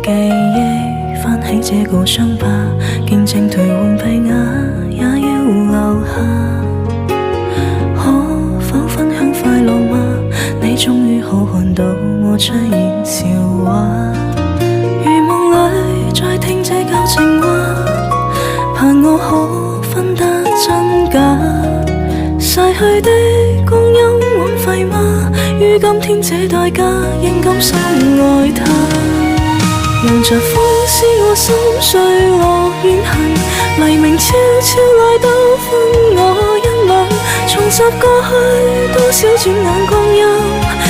記憶翻起這個傷疤，見證頹垣敗瓦也要留下。可否分享快樂嗎？你終於可看到我出現笑話。如夢裏再聽這舊情話，怕我可分得真假。逝去的光陰枉費嗎？於今天這代價應甘心愛他。讓着風撕我心碎和怨恨，黎明悄悄來到分我一兩，重拾過去多少轉眼光陰，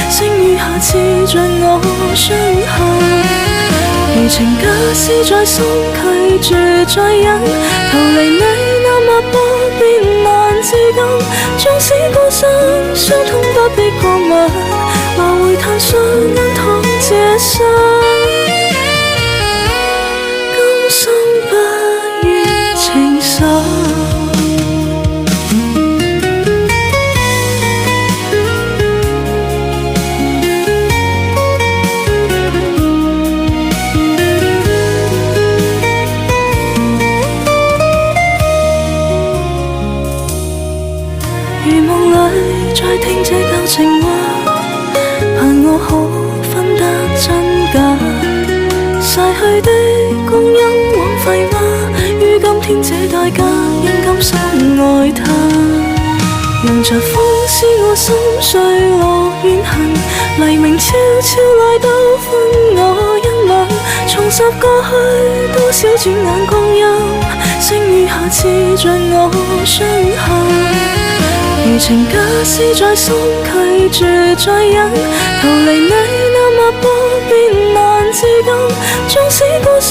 剩餘下刺着我傷痕。如情假使再鬆拒絕再忍，逃離你那脈搏便難自禁，縱使孤身傷痛不必過問，來回嘆雙眼淌這生，今生不願情深。如夢裏再聽這舊情話，怕我可分得真假。逝去的光陰枉費嗎？於今天這代價應甘心愛他。讓着風撕我心碎和怨恨，黎明悄悄來到分我一兩，重拾過去多少轉眼光陰，剩餘下刺着我傷痕。如情假使再鬆拒絕再忍，逃離你那脈搏便難自禁，縱使孤身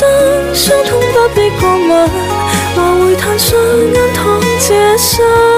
傷痛不必過問，來回嘆雙眼淌這生。